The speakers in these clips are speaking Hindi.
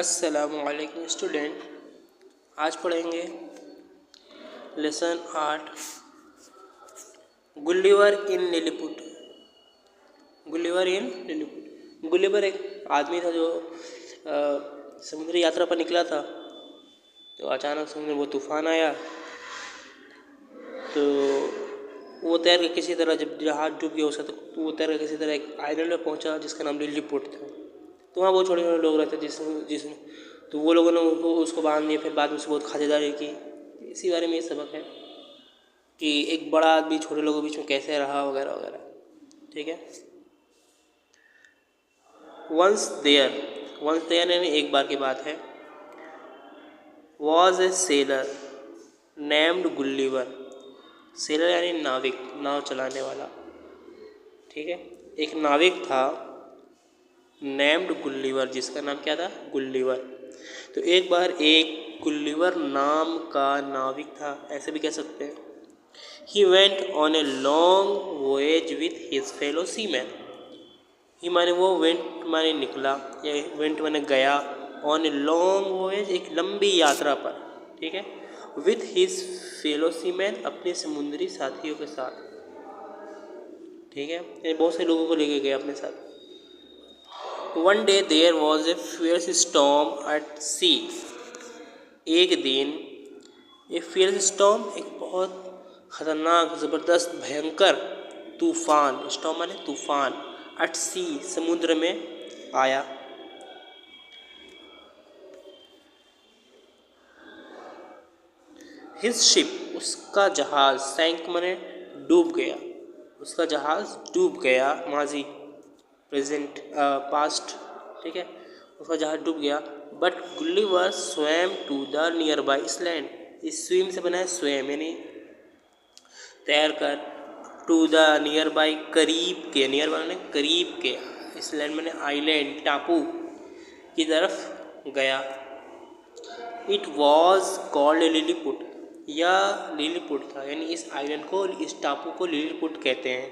अस्सलामुअलैकुम स्टूडेंट। आज पढ़ेंगे लेसन 8 गुलिवर इन लिलीपुट। गुलिवर इन लिलीपुट। गुलिवर एक आदमी था जो समुद्री यात्रा पर निकला था। तो अचानक समुद्र में वो तूफान आया, तो वो तैर के किसी तरह, जब जहाज डूब गया उसका, तो वो तैर के किसी तरह एक आइलैंड में पहुंचा जिसका नाम लिलीपुट था। तो वहाँ बहुत छोटे छोटे लोग रहते जिसमें तो वो लोगों ने उसको बांध दिया। फिर बाद में उसको बहुत खातिरदारी की। इसी बारे में ये सबक है कि एक बड़ा आदमी छोटे लोगों के बीच में कैसे रहा, वगैरह वगैरह। ठीक है। वंस देयर यानी एक बार की बात है। Was a seller named Gulliver. Seller यानी नाविक, नाव चलाने वाला। ठीक है। एक नाविक था नेम्ड गुलिवर, जिसका नाम क्या था? गुलिवर। तो एक बार एक गुलिवर नाम का नाविक था, ऐसे भी कह सकते हैं। He went on a long voyage with his fellow seaman. He माने वो वेंट माने निकला, या वेंट माने गया। ऑन ए लॉन्ग वोएज एक लंबी यात्रा पर। ठीक है। विथ हिज फेलो सीमैन अपने समुद्री साथियों के साथ। ठीक है। ये बहुत से लोगों को लेके गया अपने साथ। One day there was a fierce storm at sea. एक दिन ए फियर्स स्टॉर्म, एक बहुत खतरनाक, ज़बरदस्त, भयंकर तूफान, स्टॉर्म माने तूफान, एट सी समुद्र में आया। हिज शिप उसका जहाज, सैंक माने डूब गया, उसका जहाज डूब गया। माजी, प्रेजेंट, पास्ट। ठीक है। उसका जहाज डूब गया। But Gulliver swam to the nearby island. इस स्विम से बना है स्वैम, यानी तैर कर, टू द नियर बाई करीब के, नियर बाई करीब के, इसलैंड मैंने आइलैंड, टापू की तरफ गया। इट वॉज कॉल्ड लिलीपुट, या लिलीपुट था, यानी इस आइलैंड को, इस टापू को लिलीपुट कहते हैं।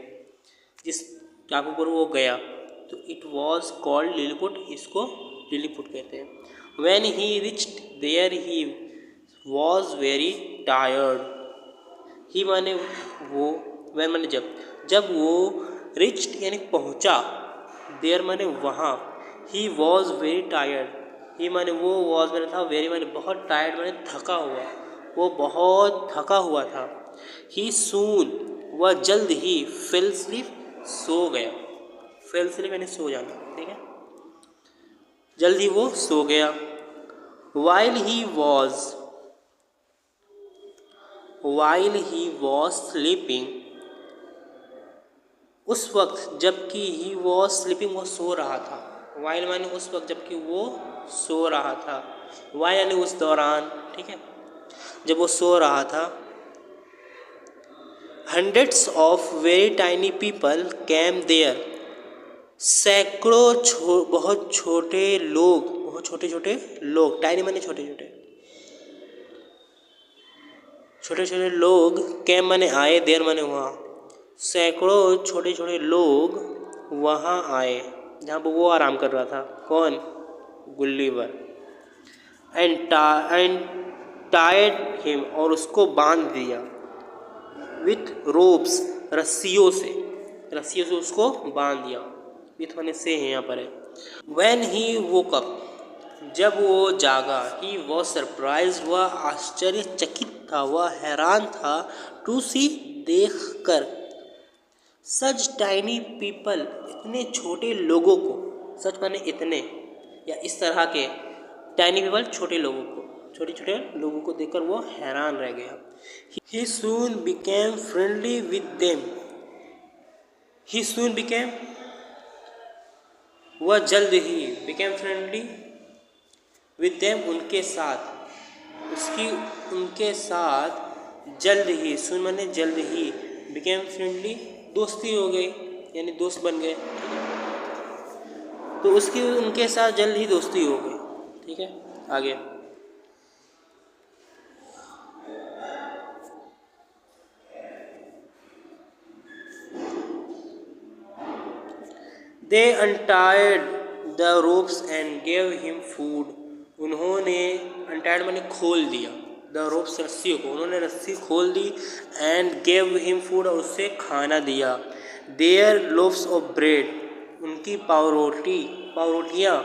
जिस टापू पर वो गया तो इट वॉज कॉल्ड लिलीपुट, इसको लिलीपुट कहते हैं। When he reached there he was very tired. He माने वो, व्हेन माने जब वो रिच्ड यानी पहुंचा, देयर माने वहाँ, ही वॉज वेरी टायर्ड। ही माने वो, वॉज माने था, वेरी माने बहुत, टायर्ड माने थका हुआ, वो बहुत थका हुआ था। ही सून, वह जल्द ही, फेल स्लीप सो गया। फेल स्लीप यानी सो जाना। ठीक है। जल्द ही वो सो गया। वाइल ही वॉज स्लीपिंग, उस वक्त जबकि ही वॉज स्लीपिंग, वो सो रहा था। वाइल माने उस वक्त जबकि वो सो रहा था। वाइल यानी उस दौरान। ठीक है। जब वो सो रहा था। Hundreds of very tiny people came there. सैकड़ों बहुत छोटे लोग, बहुत छोटे छोटे लोग, टाइनी माने छोटे छोटे, छोटे छोटे लोग, कैम माने आए, देर माने वहाँ। सैकड़ों छोटे छोटे लोग वहाँ आए जहाँ पर वो आराम कर रहा था। कौन? गुलिवर। एंड टाइड हिम, और उसको बांध दिया। विथ रोप्स, रस्सियों से उसको बांध दिया। विथ माने से है यहाँ पर है। व्हेन ही वोक अप, जब वो जागा, ही वॉज सरप्राइज, वह आश्चर्यचकित था, वह हैरान था, टू सी देख कर, सच टाइनी पीपल, इतने छोटे लोगों को, सच माने इतने, या इस तरह के टाइनी पीपल, छोटे लोगों को, छोटे छोटे लोगों को देखकर वो हैरान रह गया। He soon became friendly with them. He soon became, वह जल्द ही, बिकेम फ्रेंडली विद देम, उनके साथ, उसकी उनके साथ जल्द ही, सुन माने जल्द ही, बिकेम फ्रेंडली दोस्ती हो गई, यानी दोस्त बन गए। तो उसकी उनके साथ जल्द ही दोस्ती हो गई। ठीक है। आगे they untied the ropes and gave him food उन्होंने अनटाइड मैंने खोल दिया, द रोप्स रस्सियों को, उन्होंने रस्सी खोल दी, एंड गेव हिम फूड और उससे खाना दिया। देयर लोव्स ऑफ ब्रेड, उनकी पावरोटियाँ,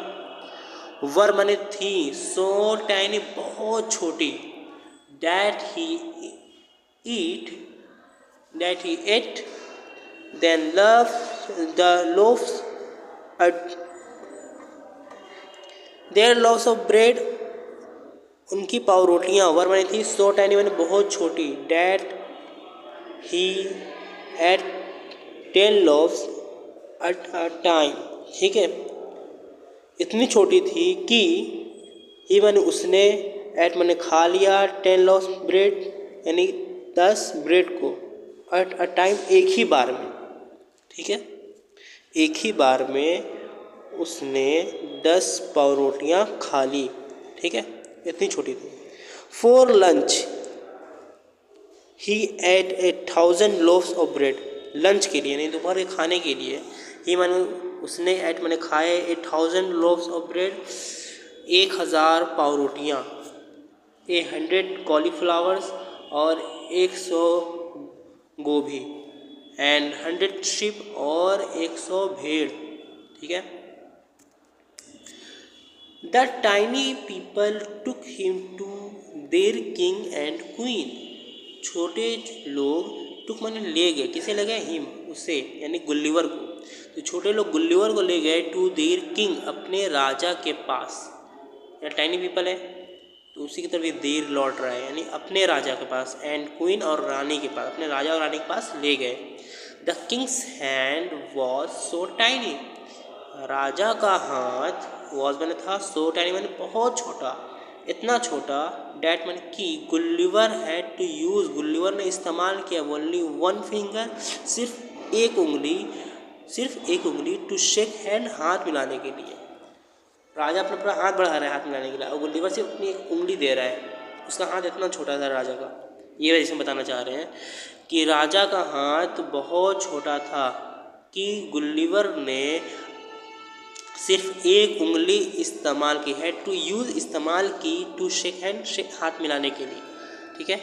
वर मैंने थी, सो टाइनी बहुत छोटी, that he ate ten love the loaves their loaves of bread, उनकी पावरोटियाँ, वर मैंने थी, सो टाइनी मैंने बहुत छोटी, that he ate 10 loaves at a time, ठीक है, इतनी छोटी थी कि ही मैंने उसने, एट मैंने खा लिया, 10 loaves ब्रेड यानी 10 ब्रेड को, एट अ टाइम एक ही बार में, ठीक है, एक ही बार में उसने 10 पावरोटियाँ खा ली, ठीक है, इतनी छोटी थी। For lunch he ate 1000 loaves of bread, lunch के लिए नहीं दोपहर के खाने के लिए, ही मैंने उसने एट मैंने खाए 1000 loaves ऑफ ब्रेड, 1000 पावरोटियाँ, 100 कॉलीफ्लावर्स और 100 गोभी, एंड 100 sheep और 100 भेड़, ठीक है। The tiny people took him to their king and queen, छोटे लोग टुक मैंने ले गए, किसे ले गए, हिम उसे यानी गुल्लीवर को, तो छोटे लोग गुल्लीवर को ले गए, टू देयर किंग अपने राजा के पास, या टाइनी पीपल है तो उसी की तरफ ये देर लौट रहा है, यानी अपने राजा के पास, एंड क्वीन और रानी के पास, अपने राजा और रानी के पास ले गए। The king's hand was so tiny, राजा का हाथ, वॉज मैंने था, सो टाइनी मैंने बहुत छोटा, इतना छोटा, डैट मैंने की, गुल्लीवर हैड टू यूज़, गुल्लीवर ने इस्तेमाल किया, ओनली 1 फिंगर, सिर्फ एक उंगली, टू शेक हैंड, हाथ मिलाने के लिए, राजा अपना पूरा हाथ बढ़ा रहा है हाथ मिलाने के लिए, और गुल्लीवर से अपनी एक उंगली दे रहा है, उसका हाथ इतना छोटा था राजा का, ये वजह से बताना चाह रहे हैं कि राजा का हाथ बहुत छोटा था कि गुल्लीवर ने सिर्फ एक उंगली इस्तेमाल की है, टू यूज़ इस्तेमाल की, टू शेक हैंड हाथ मिलाने के लिए, ठीक है।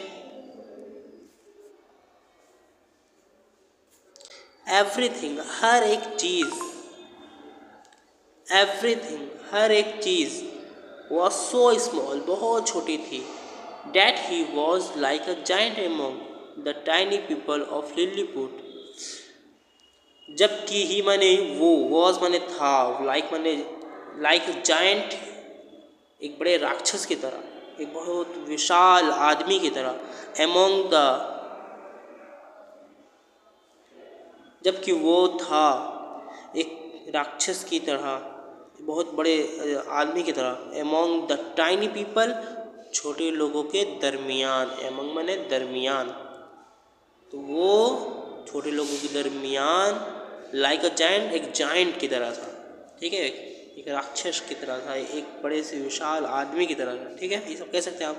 एवरीथिंग हर एक चीज़, वॉज सो स्मॉल बहुत छोटी थी, that he was like a giant among the tiny people of Lilliput, जबकि ही माने वो, वॉज माने था, लाइक जाइंट एक बड़े राक्षस की तरह, एक बहुत विशाल आदमी की तरह, एमोंग द, जबकि वो था एक राक्षस की तरह, बहुत बड़े आदमी की तरह, एमोंग द टाइनी पीपल, छोटे लोगों के दरमियान, एमोंग माने दरमियान, तो वो छोटे लोगों के दरमियान, लाइक अ जाइंट, एक जाइंट की तरह था, ठीक है, एक राक्षस की तरह था, एक बड़े से विशाल आदमी की तरह था, ठीक है, ये सब कह सकते हैं आप।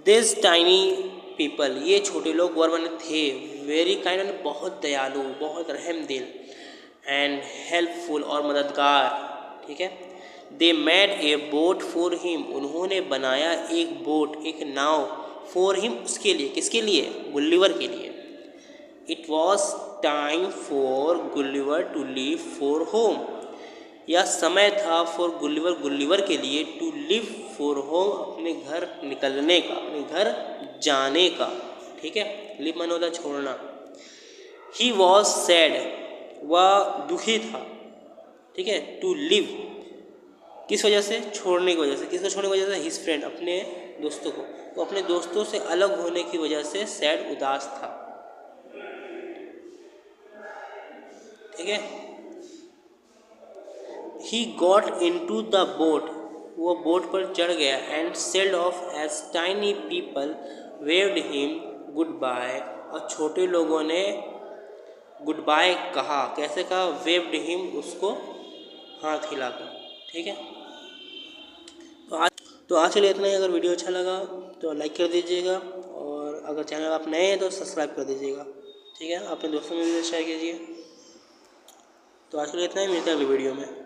दिस टाइनी पीपल, ये छोटे लोग वर मैंने थे, वेरी काइंड, बहुत दयालु, बहुत रहम दिल, एंड हेल्पफुल और मददगार, ठीक है। They made a boat for him, उन्होंने बनाया एक बोट, एक नाव, फॉर हिम उसके लिए, किसके लिए, गुल्लीवर के लिए। It was time for Gulliver to leave for home, यह समय था फॉर गुल्लीवर के लिए, टू लिव फॉर होम, अपने घर निकलने का, अपने घर जाने का, ठीक है, लिव माने होता छोड़ना। ही वॉज सैड, वह दुखी था, ठीक है, टू लिव किस वजह से, छोड़ने की वजह से, किसको छोड़ने की वजह से, हिज फ्रेंड, अपने दोस्तों को, तो अपने दोस्तों से अलग होने की वजह से सैड, उदास था, ठीक है। He got into the boat, वो बोट पर चढ़ गया, and sailed off as tiny people waved him goodbye, और छोटे लोगों ने गुड बाय कहा, कैसे कहा, वेव्ड हिम, उसको हाथ हिलाकर, ठीक है। तो आज के लिए इतना ही। अगर वीडियो अच्छा लगा तो लाइक कर दीजिएगा, और अगर चैनल आप नए हैं तो सब्सक्राइब कर दीजिएगा। ठीक है, अपने दोस्तों में भी शेयर कीजिए। तो आज के लिए इतना ही, मिलते हैं अगली वीडियो में।